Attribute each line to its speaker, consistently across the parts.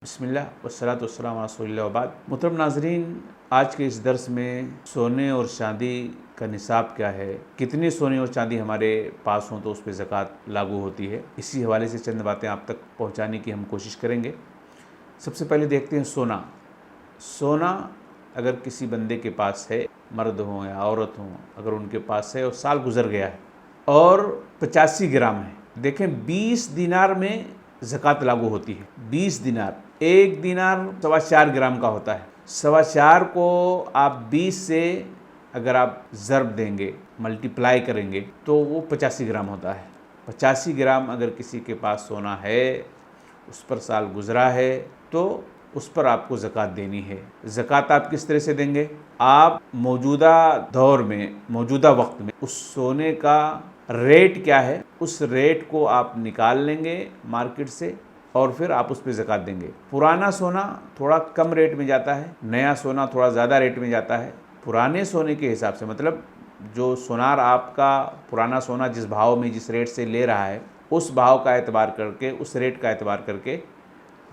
Speaker 1: बिस्मिल्लाह वस्सलातु वस्सलामु अला रसूलिल्लाह व बाद। मुहतरम नाज़रीन, आज के इस दर्स में सोने और चांदी का निसाब क्या है, कितनी सोने और चांदी हमारे पास हों तो उस पर ज़कात लागू होती है, इसी हवाले से चंद बातें आप तक पहुंचाने की हम कोशिश करेंगे। सबसे पहले देखते हैं सोना। सोना अगर किसी बंदे के पास है, मर्द हो या औरत हो, अगर उनके पास है और साल गुजर गया है और 85 ग्राम है, देखें 20 दिनार में ज़कात लागू होती है। 20 दिनार, एक दिनार 4.25 ग्राम का होता है। 4.25 को आप 20 से अगर आप ज़रब देंगे, मल्टीप्लाई करेंगे तो वो 85 ग्राम होता है। 85 ग्राम अगर किसी के पास सोना है, उस पर साल गुजरा है, तो उस पर आपको ज़कात देनी है। ज़कात आप किस तरह से देंगे? आप मौजूदा दौर में, मौजूदा वक्त में उस सोने का रेट क्या है, उस रेट को आप निकाल लेंगे मार्केट से और फिर आप उस पर ज़कात देंगे। पुराना सोना थोड़ा कम रेट में जाता है, नया सोना थोड़ा ज़्यादा रेट में जाता है। पुराने सोने के हिसाब से, मतलब जो सोनार आपका पुराना सोना जिस भाव में, जिस रेट से ले रहा है, उस भाव का एतबार करके, उस रेट का एतबार करके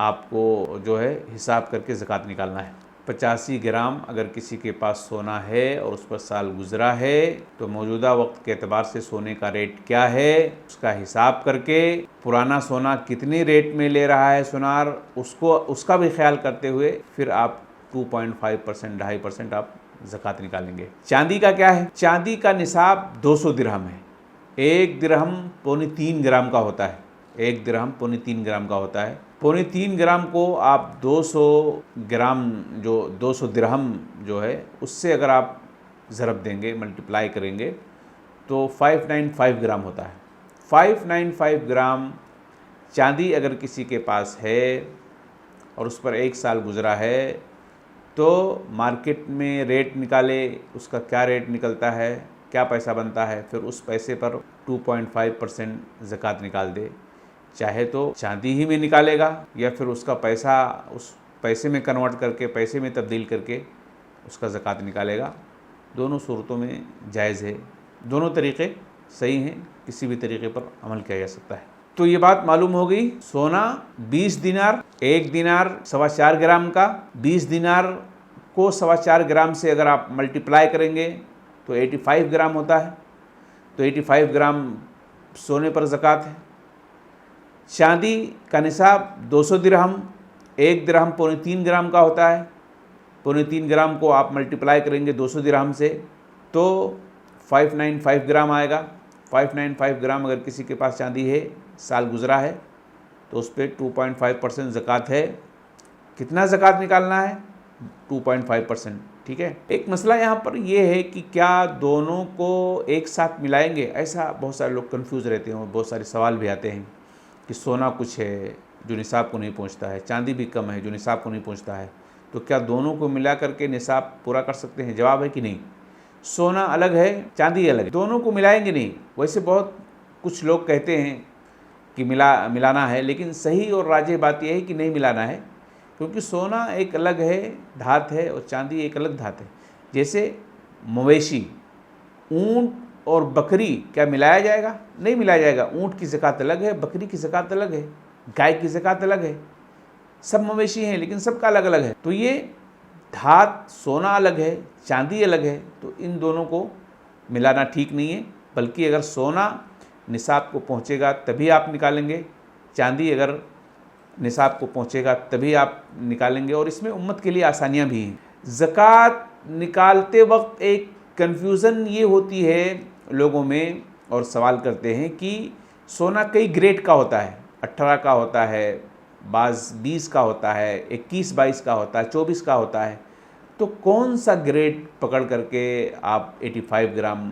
Speaker 1: आपको जो है हिसाब करके ज़कात निकालना है। 85 ग्राम अगर किसी के पास सोना है और उस पर साल गुजरा है, तो मौजूदा वक्त के एतबार से सोने का रेट क्या है उसका हिसाब करके, पुराना सोना कितनी रेट में ले रहा है सोनार, उसका भी ख्याल करते हुए फिर आप 2.5%, 2.5% आप ज़कात निकालेंगे। चांदी का क्या है? चांदी का निसाब 200 दिरहम है। 1 दिरहम 3.25 ग्राम का होता है। 1 दिरहम 3.25 ग्राम का होता है। 3.25 ग्राम को आप 200 ग्राम, जो 200 दिरहम जो है, उससे अगर आप ज़रब देंगे, मल्टीप्लाई करेंगे तो 595 ग्राम होता है। 595 ग्राम चांदी अगर किसी के पास है और उस पर 1 साल गुजरा है, तो मार्केट में रेट निकाले, उसका क्या रेट निकलता है, क्या पैसा बनता है, फिर उस पैसे पर 2.5% ज़कात निकाल दे। चाहे तो चांदी ही में निकालेगा या फिर उसका पैसा उस पैसे में कन्वर्ट करके, पैसे में तब्दील करके उसका ज़कात निकालेगा। दोनों सूरतों में जायज़ है, दोनों तरीक़े सही हैं, किसी भी तरीक़े पर अमल किया जा सकता है। तो ये बात मालूम हो गई। सोना 20 दिनार, 1 दिनार 4.25 ग्राम का, 20 दिनार को 4.25 ग्राम से अगर आप मल्टीप्लाई करेंगे तो 85 ग्राम होता है। तो 85 ग्राम सोने पर ज़कात है। चांदी का निसाब 200 दिरहम, 1 दिरहम 3.25 ग्राम का होता है। 3.25 ग्राम को आप मल्टीप्लाई करेंगे 200 दिरहम से तो 595 ग्राम आएगा। 595 ग्राम अगर किसी के पास चांदी है, साल गुजरा है, तो उस पर 2.5% ज़कात है। कितना ज़कात निकालना है? 2.5%। ठीक है। एक मसला यहाँ पर यह है कि क्या दोनों को एक साथ मिलाएंगे? ऐसा बहुत सारे लोग कंफ्यूज रहते हैं, बहुत सारे सवाल भी आते हैं कि सोना कुछ है जो निसाब को नहीं पहुँचता है, चांदी भी कम है जो निसाब को नहीं पहुँचता है, तो क्या दोनों को मिला करके निसाब पूरा कर सकते हैं? जवाब है कि नहीं। सोना अलग है, चांदी अलग है, दोनों को मिलाएंगे नहीं। वैसे बहुत कुछ लोग कहते हैं कि मिलाना है, लेकिन सही और राजिह बात यह है कि नहीं मिलाना है, क्योंकि सोना एक अलग है धात है और चांदी एक अलग धात है। जैसे मवेशी, ऊँट और बकरी क्या मिलाया जाएगा? नहीं मिलाया जाएगा। ऊँट की ज़कात अलग है, बकरी की ज़कात अलग है, गाय की ज़कात अलग है। सब मवेशी हैं लेकिन सबका अलग अलग है। तो ये धात, सोना अलग है, चांदी अलग है, तो इन दोनों को मिलाना ठीक नहीं है। बल्कि अगर सोना निसाब को पहुँचेगा तभी आप निकालेंगे, चांदी अगर निसाब को पहुँचेगा तभी आप निकालेंगे। और इसमें उम्मत के लिए आसानियाँ भी हैं। ज़कात निकालते वक्त एक कन्फ्यूज़न ये होती है लोगों में, और सवाल करते हैं कि सोना कई ग्रेड का होता है, 18 का होता है, बाज़ 20 का होता है, 21-22 का होता है, 24 का होता है, तो कौन सा ग्रेड पकड़ करके आप 85 ग्राम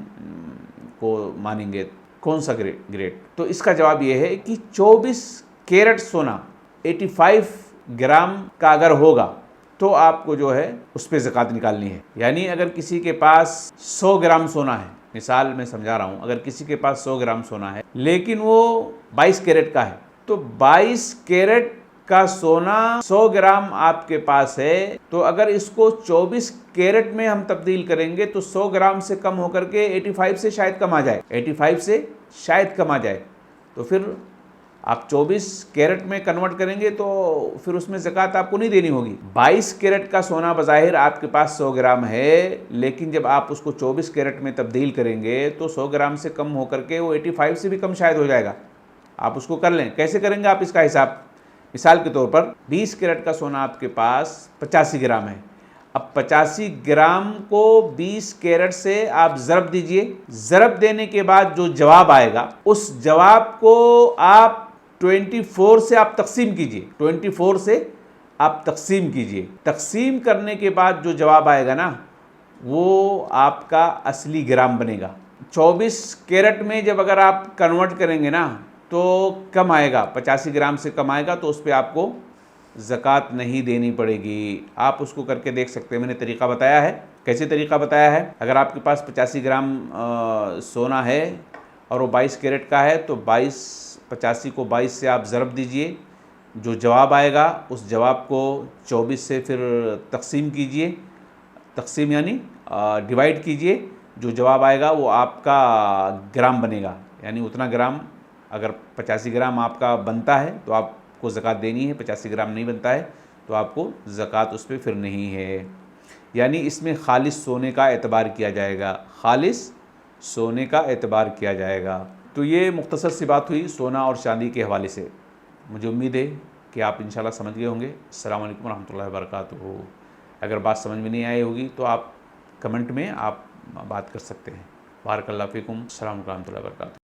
Speaker 1: को मानेंगे? कौन सा ग्रेड? तो इसका जवाब ये है कि 24 कैरेट सोना 85 ग्राम का अगर होगा तो आपको जो है उस पर ज़कात निकालनी है। यानी अगर किसी के पास 100 ग्राम सोना है, मिसाल मैं समझा रहा हूँ, अगर किसी के पास 100 ग्राम सोना है लेकिन वो 22 कैरेट का है, तो 22 कैरेट का सोना 100 ग्राम आपके पास है, तो अगर इसको 24 कैरेट में हम तब्दील करेंगे तो 100 ग्राम से कम होकर के 85 से शायद कम आ जाए, 85 से शायद कम आ जाए, तो फिर आप 24 कैरेट में कन्वर्ट करेंगे तो फिर उसमें ज़कात आपको नहीं देनी होगी। 22 कैरेट का सोना बज़ाहिर आपके पास 100 ग्राम है, लेकिन जब आप उसको 24 कैरेट में तब्दील करेंगे तो 100 ग्राम से कम होकर के वो 85 से भी कम शायद हो जाएगा। आप उसको कर लें। कैसे करेंगे आप इसका हिसाब? मिसाल के तौर पर 20 कैरेट का सोना आपके पास 85 ग्राम है। अब 85 ग्राम को 20 कैरेट से आप ज़रब दीजिए। ज़रब देने के बाद जो जवाब आएगा, उस जवाब को आप 24 से आप तकसीम कीजिए। 24 से आप तकसीम कीजिए। तकसीम करने के बाद जो जवाब आएगा ना, वो आपका असली ग्राम बनेगा। 24 कैरेट में जब अगर आप कन्वर्ट करेंगे ना तो कम आएगा, 85 ग्राम से कम आएगा, तो उस पर आपको ज़कात नहीं देनी पड़ेगी। आप उसको करके देख सकते हैं। मैंने तरीक़ा बताया है। कैसे तरीक़ा बताया है? अगर आपके पास 85 ग्राम सोना है और वो 22 कैरेट का है तो 85 को 22 से आप ज़रब दीजिए। जो जवाब आएगा उस जवाब को 24 से फिर तकसीम कीजिए। तकसीम यानी डिवाइड कीजिए। जो जवाब आएगा वो आपका ग्राम बनेगा। यानी उतना ग्राम, अगर 85 ग्राम आपका बनता है तो आपको ज़कात देनी है, 85 ग्राम नहीं बनता है तो आपको ज़कात उस पर फिर नहीं है। यानी इसमें खालिस सोने का एतबार किया जाएगा। खालिस सोने का एतबार किया जाएगा। तो ये मुख्तसर सी बात हुई सोना और चांदी के हवाले से। मुझे उम्मीद है कि आप इंशाल्लाह समझ गए होंगे। अस्सलाम वालेकुम रहमतुल्लाहि व बरकातुहू। अगर बात समझ में नहीं आई होगी तो आप कमेंट में आप बात कर सकते हैं। बारकल्लाहु फ़ीकुम। अस्सलाम वालेकुम रहमतुल्लाहि व बरकातुहू।